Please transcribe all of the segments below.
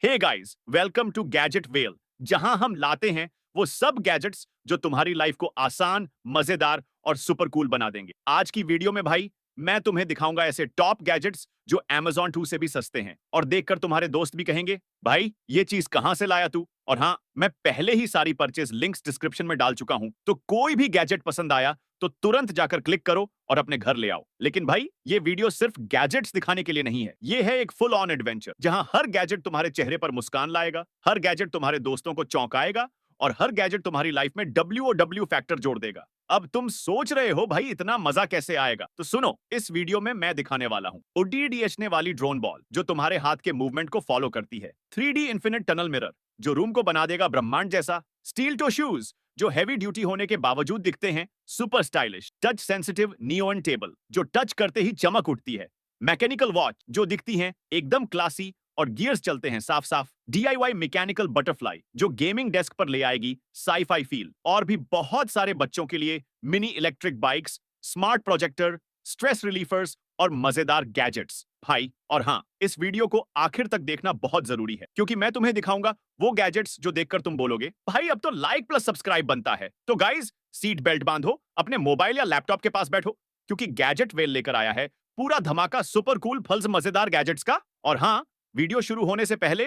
Hey guys, welcome to gadget well, जहां हम लाते हैं वो सब गैजेट्स जो तुम्हारी लाइफ को आसान, मजेदार और सुपर कूल बना देंगे। आज की वीडियो में भाई मैं तुम्हें दिखाऊंगा ऐसे टॉप गैजेट्स जो Amazon 2 से भी सस्ते हैं और देखकर तुम्हारे दोस्त भी कहेंगे, भाई ये चीज कहां से लाया तू? और हाँ, मैं पहले ही सारी परचेज लिंक्स डिस्क्रिप्शन में डाल चुका हूं, तो कोई भी गैजेट पसंद आया तो तुरंत जाकर क्लिक करो और अपने घर ले आओ। लेकिन भाई ये वीडियो सिर्फ गैजेट्स दिखाने के लिए नहीं है, ये है एक फुल ऑन एडवेंचर जहां हर गैजेट तुम्हारे चेहरे पर मुस्कान लाएगा, हर गैजेट तुम्हारे दोस्तों को चौंकाएगा और हर गैजेट तुम्हारी लाइफ में WOW फैक्टर जोड़ देगा। अब तुम सोच रहे हो भाई इतना मजा कैसे आएगा, तो सुनो, इस वीडियो में मैं दिखाने वाला हूं उड़ने वाली ड्रोन बॉल जो तुम्हारे हाथ के मूवमेंट को फॉलो करती है, 3D इन्फिनिट टनल मिरर जो रूम को बना देगा ब्रह्मांड जैसा, स्टील टो शूज जो हैवी ड्यूटी होने के बावजूद दिखते हैं super stylish, touch sensitive neon table जो टच करते ही चमक उठती है, मैकेनिकल वॉच जो दिखती हैं एकदम क्लासी और गियर्स चलते हैं साफ साफ, DIY मैकेनिकल बटरफ्लाई जो गेमिंग डेस्क पर ले आएगी साई-फाई फील, और भी बहुत सारे बच्चों के लिए mini electric bikes, smart projector, stress relievers और मजेदार गैजेट्स भाई। और हाँ, इस वीडियो को आखिर तक देखना बहुत जरूरी है क्योंकि मैं तुम्हें दिखाऊंगा वो गैजेट्स जो देखकर तुम बोलोगे, भाई अब तो लाइक प्लस सब्सक्राइब बनता है। तो गाइज, सीट बेल्ट बांधो, अपने मोबाइल या लैपटॉप के पास बैठो क्योंकि गैजेट वेल लेकर आया है पूरा धमाका सुपर कूल फल्स मजेदार गैजेट्स का। और हाँ, वीडियो शुरू होने से पहले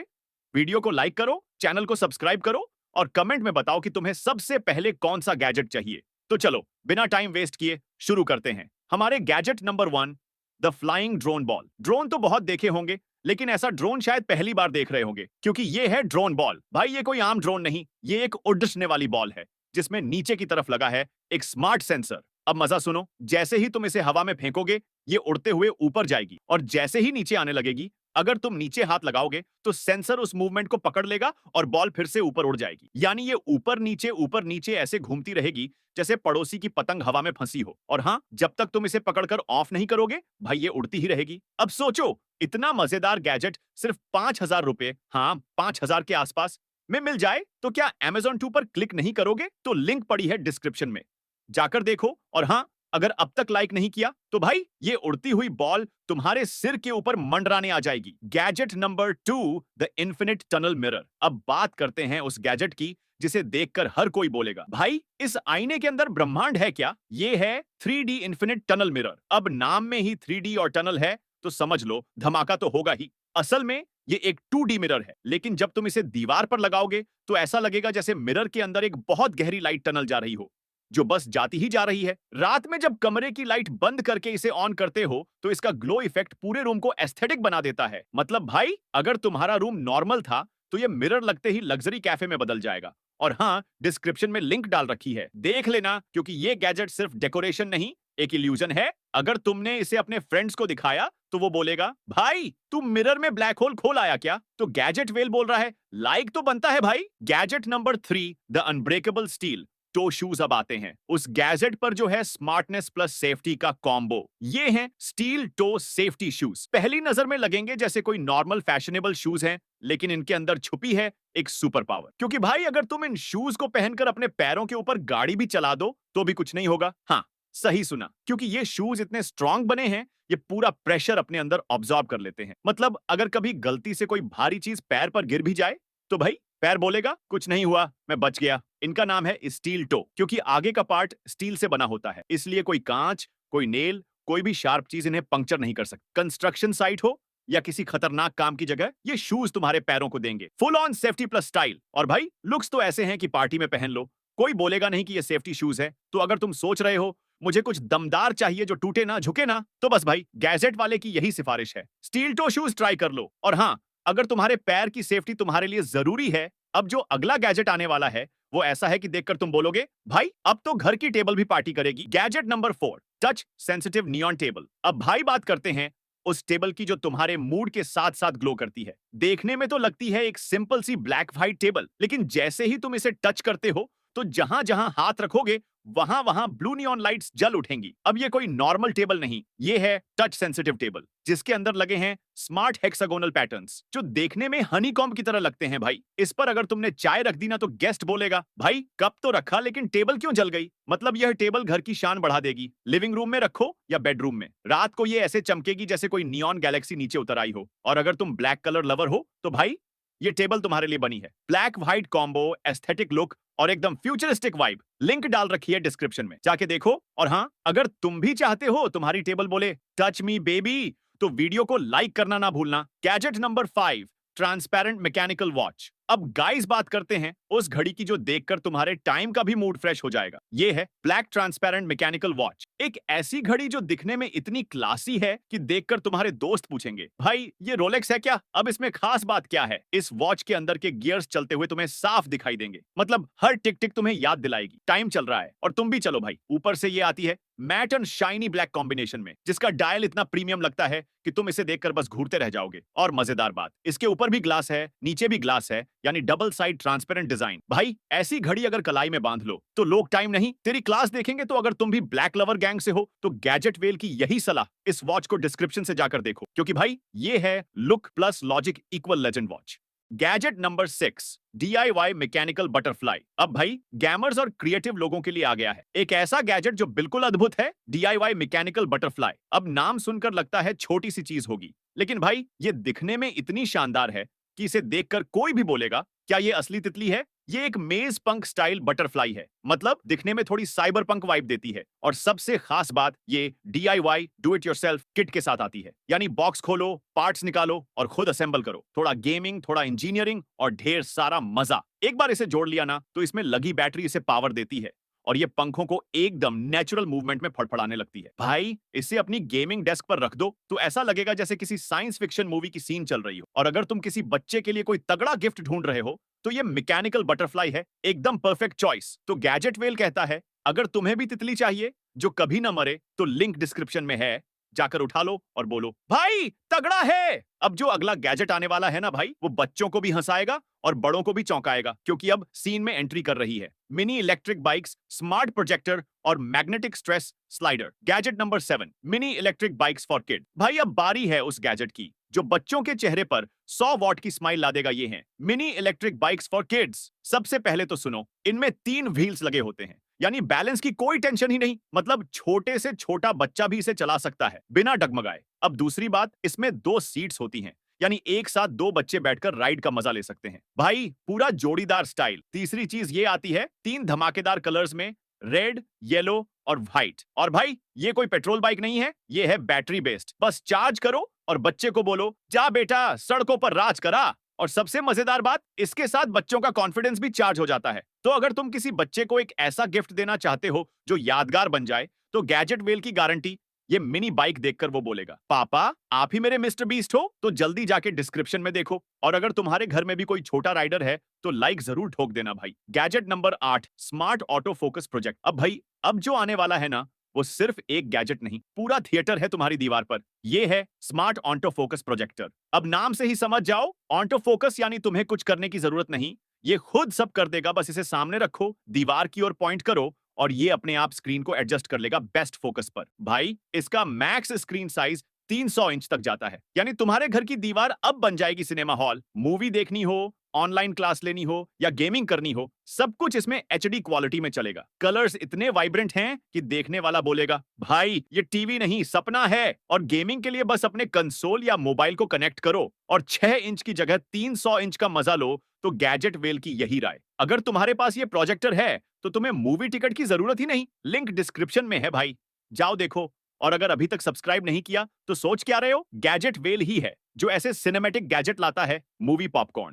वीडियो को लाइक करो, चैनल को सब्सक्राइब करो और कमेंट में बताओ कि तुम्हें सबसे पहले कौन सा गैजेट चाहिए। तो चलो बिना टाइम वेस्ट किए शुरू करते हैं। हमारे gadget number 1, the flying drone ball. Drone तो बहुत देखे होंगे लेकिन ऐसा ड्रोन शायद पहली बार देख रहे होंगे क्योंकि ये है ड्रोन बॉल। भाई ये कोई आम ड्रोन नहीं, ये एक उड़ने वाली बॉल है जिसमें नीचे की तरफ लगा है एक स्मार्ट सेंसर। अब मजा सुनो, जैसे ही तुम इसे हवा में फेंकोगे ये उड़ते हुए ऊपर जाएगी और जैसे ही नीचे आने लगेगी, अगर तुम नीचे हाथ लगाओगे तो सेंसर उस मूवमेंट को पकड़ लेगा और बॉल फिर से ऊपर उड़ जाएगी। यानी ये ऊपर नीचे ऐसे घूमती रहेगी जैसे पड़ोसी की पतंग हवा में फंसी हो। और हाँ, जब तक तुम इसे पकड़कर ऑफ नहीं करोगे भाई ये उड़ती ही रहेगी। अब सोचो, इतना मजेदार गैजेट सिर्फ 5,000 रुपए, हाँ 5,000 के आसपास में मिल जाए तो क्या Amazon 2 पर क्लिक नहीं करोगे? तो लिंक पड़ी है डिस्क्रिप्शन में, जाकर देखो। और हाँ, अगर अब तक लाइक नहीं किया तो भाई ये उड़ती हुई बॉल तुम्हारे सिर के ऊपर मंडराने आ जाएगी। Gadget number 2, the infinite tunnel mirror. अब बात करते हैं उस गैजेट की जिसे देखकर हर कोई बोलेगा, भाई इस आईने के अंदर ब्रह्मांड है क्या? ये है 3D इन्फिनिट टनल मिरर। अब नाम में ही 3D और टनल है तो समझ लो धमाका तो होगा ही। असल में ये एक 2D मिरर है, लेकिन जब तुम इसे दीवार पर लगाओगे तो ऐसा लगेगा जैसे मिरर के अंदर एक बहुत गहरी लाइट टनल जा रही हो जो बस जाती ही जा रही है। रात में जब कमरे की लाइट बंद करके इसे ऑन करते हो तो इसका ग्लो इफेक्ट पूरे रूम को एस्थेटिक बना देता है। मतलब भाई अगर तुम्हारा रूम नॉर्मल था तो ये मिरर लगते ही लग्जरी कैफे में बदल जाएगा। और हाँ, डिस्क्रिप्शन में लिंक डाल रखी है, देख लेना क्योंकि ये गैजेट सिर्फ डेकोरेशन नहीं, एक इल्यूजन है। अगर तुमने इसे अपने फ्रेंड्स को दिखाया तो वो बोलेगा, भाई तू मिरर में ब्लैक होल खोल आया क्या? तो गैजेट वेल बोल रहा है लाइक तो बनता है भाई। Gadget number 3, the unbreakable steel toe shoes. अब आते हैं उस गैजेट पर जो है स्मार्टनेस प्लस सेफ्टी का कॉम्बो। ये हैं स्टील टो सेफ्टी शूज। पहली नजर में लगेंगे जैसे कोई नॉर्मल फैशनेबल शूज हैं, लेकिन इनके अंदर छुपी है एक सुपर पावर। क्योंकि भाई अगर तुम इन शूज को पहनकर अपने पैरों के ऊपर गाड़ी भी चला दो तो भी कुछ नहीं होगा। हाँ, सही सुना, क्योंकि ये शूज इतने स्ट्रांग बने हैं ये पूरा प्रेशर अपने अंदर ऑब्जॉर्ब कर लेते हैं। मतलब अगर कभी गलती से कोई भारी चीज पैर पर गिर भी जाए तो भाई पैर बोलेगा कुछ नहीं हुआ, मैं बच गया। इनका नाम है स्टील टो क्योंकि आगे का पार्ट स्टील से बना होता है, इसलिए कोई कांच, कोई नेल, कोई भी शार्प चीज इन्हें पंक्चर नहीं कर सकती। कंस्ट्रक्शन साइट हो या किसी खतरनाक काम की जगह, ये शूज तुम्हारे पैरों को देंगे full on safety plus style. और भाई लुक्स तो ऐसे हैं कि पार्टी में पहन लो, कोई बोलेगा नहीं कि ये सेफ्टी शूज है। तो अगर तुम सोच रहे हो मुझे कुछ दमदार चाहिए जो टूटे ना झुके ना, तो बस भाई गैजेट वाले की यही सिफारिश है, स्टील टो शूज ट्राई कर लो। और हाँ, अगर तुम्हारे पैर की सेफ्टी तुम्हारे लिए जरूरी है, अब जो अगला गैजेट आने वाला है वो ऐसा है कि देखकर तुम बोलोगे, भाई अब तो घर की टेबल भी पार्टी करेगी। Gadget number 4, touch sensitive neon table. अब भाई बात करते हैं उस टेबल की जो तुम्हारे मूड के साथ साथ ग्लो करती है। देखने में तो लगती है एक सिंपल सी ब्लैक व्हाइट टेबल, लेकिन जैसे ही तुम इसे टच करते हो तो जहां जहां हाथ रखोगे वहां वहां ब्लू नियॉन लाइट्स जल उठेंगी। अब ये कोई नॉर्मल टेबल नहीं, ये है टच सेंसिटिव टेबल जिसके अंदर लगे हैं स्मार्ट हेक्सागोनल पैटर्न्स जो देखने में हनी कॉम्ब की तरह लगते हैं। भाई इस पर अगर तुमने चाय रख दी ना तो गेस्ट बोलेगा, भाई कप तो रखा लेकिन टेबल क्यों जल गई? मतलब यह टेबल घर की शान बढ़ा देगी। लिविंग रूम में रखो या बेडरूम में, रात को ये ऐसे चमकेगी जैसे कोई नियॉन गैलेक्सी नीचे उतर आई हो। और अगर तुम ब्लैक कलर लवर हो तो भाई ये टेबल तुम्हारे लिए बनी है। Black white combo, aesthetic look और एकदम फ्यूचरिस्टिक वाइब। लिंक डाल रखी है डिस्क्रिप्शन में, जाके देखो। और हाँ, अगर तुम भी चाहते हो तुम्हारी टेबल बोले टच मी बेबी, तो वीडियो को लाइक करना ना भूलना। Gadget number 5, transparent mechanical watch. अब गाइस बात करते हैं उस घड़ी की जो देखकर तुम्हारे टाइम का भी मूड फ्रेश हो जाएगा। ये है ब्लैक ट्रांसपेरेंट मैकेनिकल वॉच। एक ऐसी घड़ी जो दिखने में इतनी क्लासी है कि देखकर तुम्हारे दोस्त पूछेंगे, भाई ये रोलेक्स है क्या? अब इसमें खास बात क्या है? इस वॉच के अंदर के गियर्स चलते हुए तुम्हें साफ दिखाई देंगे। मतलब हर टिक टिक तुम्हें याद दिलाएगी टाइम चल रहा है और तुम भी चलो भाई। ऊपर से ये आती है matte and shiny black combination में, जिसका डायल इतना प्रीमियम लगता है कि तुम इसे देखकर बस घूरते रह जाओगे। और मजेदार बात, इसके ऊपर भी ग्लास है, नीचे भी ग्लास है, यानी डबल साइड ट्रांसपेरेंट डिजाइन। भाई ऐसी घड़ी अगर कलाई में बांध लो तो लोग टाइम नहीं तेरी क्लास देखेंगे। तो अगर तुम भी ब्लैक लवर गैंग से हो तो गैजेट वेल की यही सलाह, इस वॉच को डिस्क्रिप्शन से जाकर देखो, क्योंकि भाई ये है look plus logic equal legend watch. Gadget number 6, DIY mechanical butterfly. अब भाई गैमर्स और क्रिएटिव लोगों के लिए आ गया है एक ऐसा गैजेट जो बिल्कुल अद्भुत है, DIY मैकेनिकल बटरफ्लाई। अब नाम सुनकर लगता है छोटी सी चीज होगी, लेकिन भाई ये दिखने में इतनी शानदार है कि इसे देखकर कोई भी बोलेगा क्या ये असली तितली है? ये एक मेज पंक स्टाइल बटरफ्लाई है, मतलब दिखने में थोड़ी साइबर पंक वाइब देती है। और सबसे खास बात, ये DIY do it yourself kit के साथ आती है, यानी बॉक्स खोलो, पार्ट्स निकालो और खुद असेंबल करो। थोड़ा गेमिंग, थोड़ा इंजीनियरिंग और ढेर सारा मजा। एक बार इसे जोड़ लिया ना तो इसमें लगी बैटरी इसे पावर देती है और ये पंखों को एकदम नेचुरल मूवमेंट में फड़फड़ाने लगती है। भाई इसे अपनी गेमिंग डेस्क पर रख दो तो ऐसा लगेगा जैसे किसी साइंस फिक्शन मूवी की सीन चल रही हो। और अगर तुम किसी बच्चे के लिए कोई तगड़ा गिफ्ट ढूंढ रहे हो तो ये मैकेनिकल बटरफ्लाई है एकदम परफेक्ट चॉइस। तो गैजेट वेल कहता है अगर तुम्हें भी तितली चाहिए जो कभी ना मरे तो लिंक डिस्क्रिप्शन में है, जाकर उठा लो और बोलो भाई तगड़ा है। अब जो अगला गैजेट आने वाला है ना भाई, वो बच्चों को भी हंसाएगा और बड़ों को भी चौंकाएगा, क्योंकि अब सीन में एंट्री कर रही है mini electric bikes, smart projector और magnetic stress slider. Gadget number 7, mini electric bikes for kid. भाई अब बारी है उस गैजेट की जो बच्चों के चेहरे पर 100 वॉट की स्माइल ला देगा। ये हैं mini electric bikes for kids. सबसे पहले तो सुनो, इनमें 3 व्हील्स लगे होते हैं, यानी बैलेंस की कोई टेंशन ही नहीं। मतलब छोटे से छोटा बच्चा भी इसे चला सकता है बिना डगमगाए। अब दूसरी बात, इसमें 2 सीट्स होती हैं, यानी एक साथ 2 बच्चे बैठकर राइड का मजा ले सकते हैं। भाई पूरा जोड़ीदार स्टाइल। तीसरी चीज ये आती है 3 धमाकेदार कलर्स में, रेड, येलो और व्हाइट। और भाई ये कोई पेट्रोल बाइक नहीं है, ये है बैटरी बेस्ड। बस चार्ज करो और बच्चे को बोलो जा बेटा सड़कों पर राज करा। और सबसे मजेदार बात, इसके साथ बच्चों का कॉन्फिडेंस भी चार्ज हो जाता है। तो अगर तुम किसी बच्चे को एक ऐसा गिफ्ट देना चाहते हो जो यादगार बन जाए, तो गैजेट वेल की गारंटी, ये मिनी बाइक देखकर वो बोलेगा पापा आप ही मेरे मिस्टर बीस्ट हो। तो जल्दी जाके डिस्क्रिप्शन में देखो। और अगर तुम्हारे घर में भी कोई छोटा राइडर है तो लाइक जरूर ठोक देना भाई। Gadget number 8, smart auto focus project. अब भाई अब जो आने वाला है ना, वो सिर्फ एक गैजेट नहीं, पूरा थिएटर है तुम्हारी दीवार पर। ये है स्मार्ट ऑटो फोकस प्रोजेक्टर। अब नाम से ही समझ जाओ, ऑटो फोकस यानी तुम्हें कुछ करने की जरूरत नहीं, ये खुद सब कर देगा। बस इसे सामने रखो, दीवार की ओर पॉइंट करो और ये अपने आप स्क्रीन को एडजस्ट कर लेगा बेस्ट फोकस पर। भाई इसका मैक्स स्क्रीन साइज 300 इंच तक जाता है, यानी तुम्हारे घर की दीवार अब बन जाएगी सिनेमा हॉल। मूवी देखनी हो, ऑनलाइन क्लास लेनी हो या गेमिंग करनी हो, सब कुछ इसमें HD क्वालिटी में चलेगा। कलर्स इतने वाइब्रेंट हैं कि देखने वाला बोलेगा भाई ये टीवी नहीं सपना है। और गेमिंग के लिए बस अपने कंसोल या मोबाइल को कनेक्ट करो और 6 इंच की जगह 300 इंच का मजा लो। तो गैजेट वेल की यही राय। अगर तुम्हारे पास ये प्रोजेक्टर है तो तुम्हें मूवी टिकट की जरूरत ही नहीं, लिंक डिस्क्रिप्शन में है भाई, जाओ देखो। और अगर अभी तक सब्सक्राइब नहीं किया तो सोच क्या रहे हो, गैजेट वेल ही है जो ऐसे सिनेमैटिक गैजेट लाता है मूवी पॉपकॉर्न।